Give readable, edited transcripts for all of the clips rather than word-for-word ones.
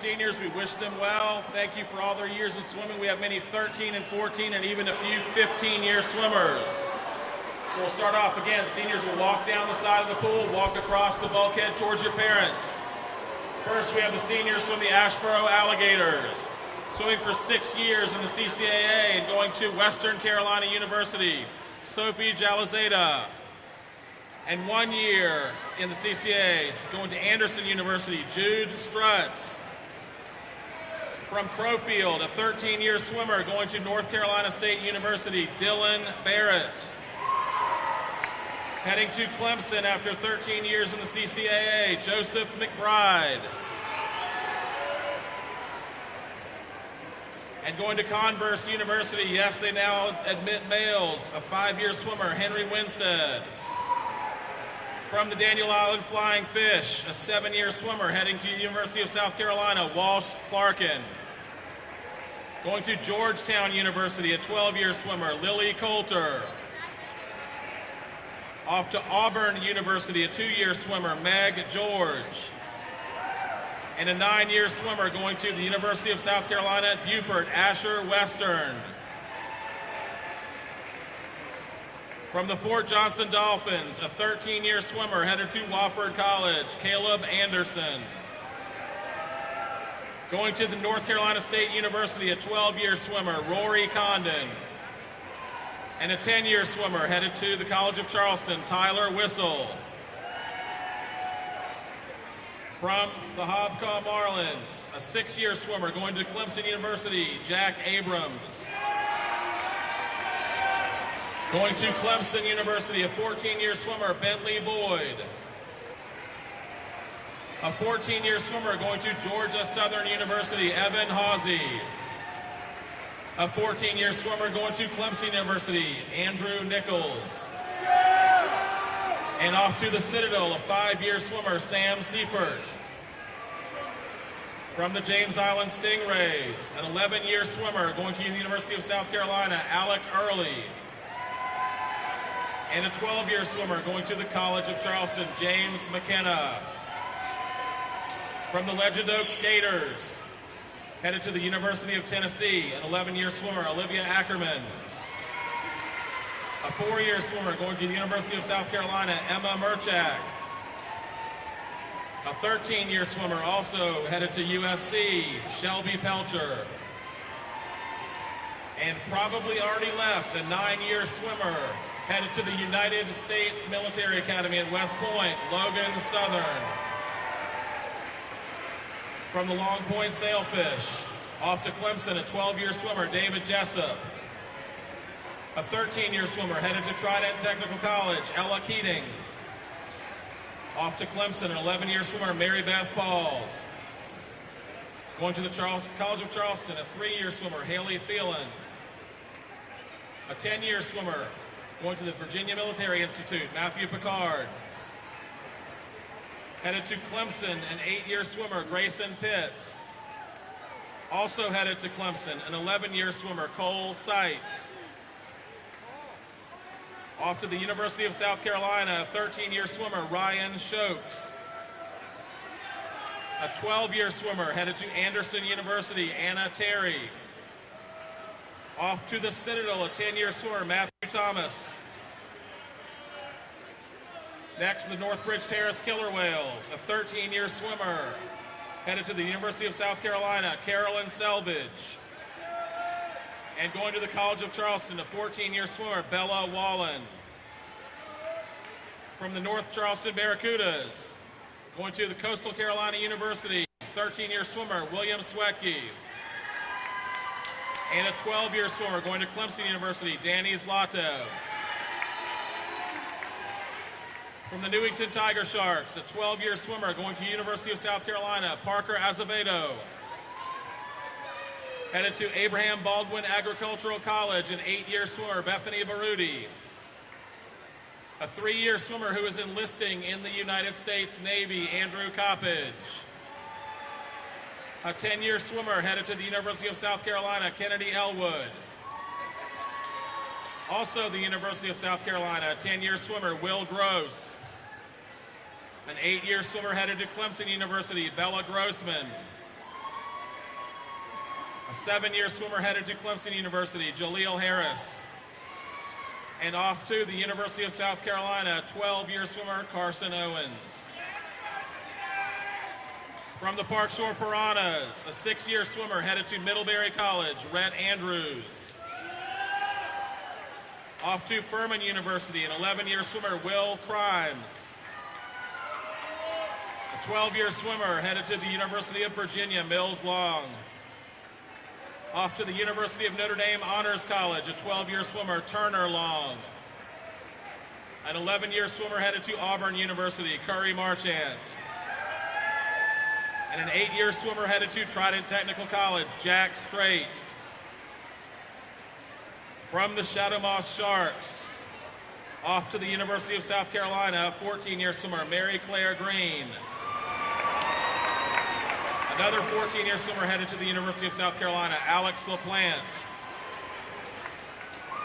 seniors, we wish them well. Thank you for all their years in swimming. We have many 13 and 14 and even a few 15-year swimmers. So we'll start off again. Seniors will walk down the side of the pool, walk across the bulkhead towards your parents. First, we have the seniors from the Asheboro Alligators, swimming for 6 years in the CCAA and going to Western Carolina University, Sophie Jalazada. And 1 year in the CCAA, going to Anderson University, Jude Strutz. From Crowfield, a 13-year swimmer, going to North Carolina State University, Dylan Barrett. Heading to Clemson after 13 years in the CCAA, Joseph McBride. And going to Converse University, yes, they now admit males, a 5-year swimmer, Henry Winstead. From the Daniel Island Flying Fish, a 7-year swimmer, heading to the University of South Carolina, Walsh Clarkin. Going to Georgetown University, a 12-year swimmer, Lily Coulter. Off to Auburn University, a 2-year swimmer, Meg George. And a 9-year swimmer going to the University of South Carolina at Beaufort, Asher Western. From the Fort Johnson Dolphins, a 13-year swimmer headed to Wofford College, Caleb Anderson. Going to the North Carolina State University, a 12-year swimmer, Rory Condon. And a 10-year swimmer headed to the College of Charleston, Tyler Whistle. From the Hobcaw Marlins, a 6-year swimmer going to Clemson University, Jack Abrams. Going to Clemson University, a 14-year swimmer, Bentley Boyd. A 14-year swimmer going to Georgia Southern University, Evan Hawsey. A 14-year swimmer going to Clemson University, Andrew Nichols. And off to the Citadel, a 5-year swimmer, Sam Seifert. From the James Island Stingrays, an 11-year swimmer going to the University of South Carolina, Alec Early. And a 12-year swimmer going to the College of Charleston, James McKenna. From the Legend Oaks Gators, headed to the University of Tennessee, an 11-year swimmer, Olivia Ackerman. A 4-year swimmer going to the University of South Carolina, Emma Merchak. A 13-year swimmer also headed to USC, Shelby Pelcher. And probably already left, a 9-year swimmer headed to the United States Military Academy at West Point, Logan Southern. From the Long Point Sailfish, off to Clemson, a 12-year swimmer, David Jessup. A 13-year swimmer headed to Trident Technical College, Ella Keating. Off to Clemson, an 11-year swimmer, Mary Beth Pauls. Going to the College of Charleston, a 3-year swimmer, Haley Phelan. A 10-year swimmer going to the Virginia Military Institute, Matthew Picard. Headed to Clemson, an 8-year swimmer, Grayson Pitts. Also headed to Clemson, an 11-year swimmer, Cole Seitz. Off to the University of South Carolina, a 13-year swimmer, Ryan Shokes. A 12-year swimmer headed to Anderson University, Anna Terry. Off to the Citadel, a 10-year swimmer, Matthew Thomas. Next, the Northbridge Terrace Killer Whales, a 13-year swimmer headed to the University of South Carolina, Carolyn Selvage. And going to the College of Charleston, a 14-year swimmer, Bella Wallen. From the North Charleston Barracudas, going to the Coastal Carolina University, 13-year swimmer, William Swetke. And a 12-year swimmer going to Clemson University, Danny Zlato. From the Newington Tiger Sharks, a 12-year swimmer going to the University of South Carolina, Parker Azevedo. Headed to Abraham Baldwin Agricultural College, an 8-year swimmer, Bethany Baruti. A 3-year swimmer who is enlisting in the United States Navy, Andrew Coppage. A 10-year swimmer headed to the University of South Carolina, Kennedy Elwood. Also the University of South Carolina, a 10-year swimmer, Will Gross. An 8-year swimmer headed to Clemson University, Bella Grossman. A 7-year swimmer headed to Clemson University, Jaleel Harris. And off to the University of South Carolina, 12-year swimmer, Carson Owens. From the Park Shore Piranhas, a 6-year swimmer headed to Middlebury College, Rhett Andrews. Off to Furman University, an 11-year swimmer, Will Crimes. A 12-year swimmer headed to the University of Virginia, Mills Long. Off to the University of Notre Dame Honors College, a 12-year swimmer, Turner Long. An 11-year swimmer headed to Auburn University, Curry Marchant. And an 8-year swimmer headed to Trident Technical College, Jack Strait. From the Shadow Moss Sharks, off to the University of South Carolina, 14-year swimmer, Mary Claire Green. Another 14-year swimmer headed to the University of South Carolina, Alex LaPlante.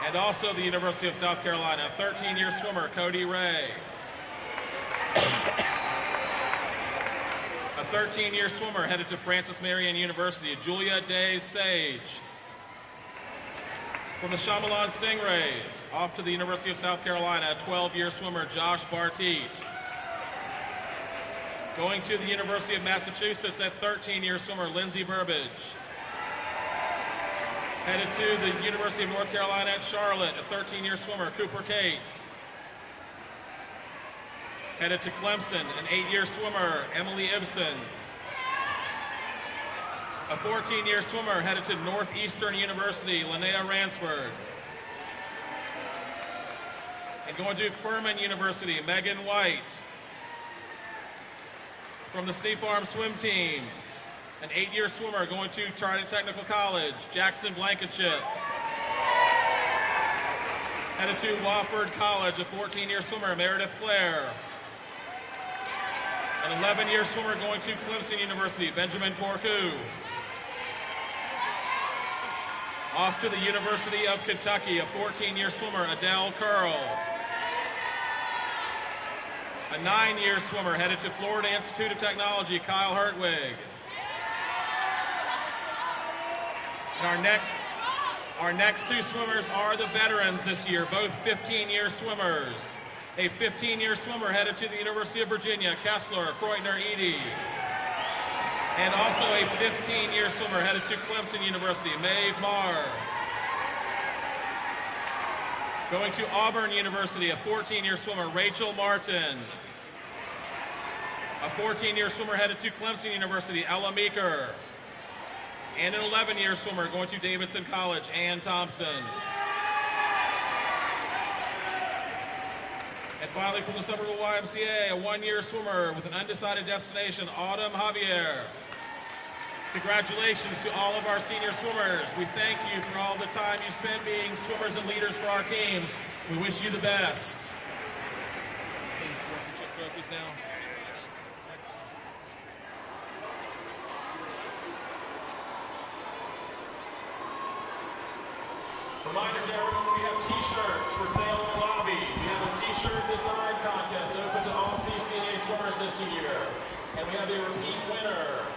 And also the University of South Carolina, 13-year swimmer, Cody Ray. A 13-year swimmer headed to Francis Marion University, Julia Day Sage. From the Chamalon Stingrays, off to the University of South Carolina, 12-year swimmer, Josh Barteet. Going to the University of Massachusetts, a 13-year swimmer, Lindsay Burbage. Headed to the University of North Carolina at Charlotte, a 13-year swimmer, Cooper Cates. Headed to Clemson, an 8-year swimmer, Emily Ibsen. A 14-year swimmer headed to Northeastern University, Linnea Ransford. And going to Furman University, Megan White. From the Sneak Farm swim team, an 8-year swimmer going to Trident Technical College, Jackson Blankenship. Headed to Wofford College, a 14-year swimmer, Meredith Clare. An 11-year swimmer going to Clemson University, Benjamin Corcu. Off to the University of Kentucky, a 14-year swimmer, Adele Curl. A 9-year swimmer headed to Florida Institute of Technology, Kyle Hertwig. And our next two swimmers are the veterans this year, both 15-year swimmers. A 15-year swimmer headed to the University of Virginia, Kessler Kreutner Edie. And also a 15-year swimmer headed to Clemson University, Maeve Marr. Going to Auburn University, a 14-year swimmer, Rachel Martin. A 14-year swimmer headed to Clemson University, Ella Meeker. And an 11-year swimmer going to Davidson College, Ann Thompson. And finally from the Somerville YMCA, a 1-year swimmer with an undecided destination, Autumn Javier. Congratulations to all of our senior swimmers. We thank you for all the time you spent being swimmers and leaders for our teams. We wish you the best. Team sportsmanship trophies now. Reminder to everyone, we have t-shirts for sale in the lobby. We have a t-shirt design contest open to all CCAA swimmers this year. And we have a repeat winner.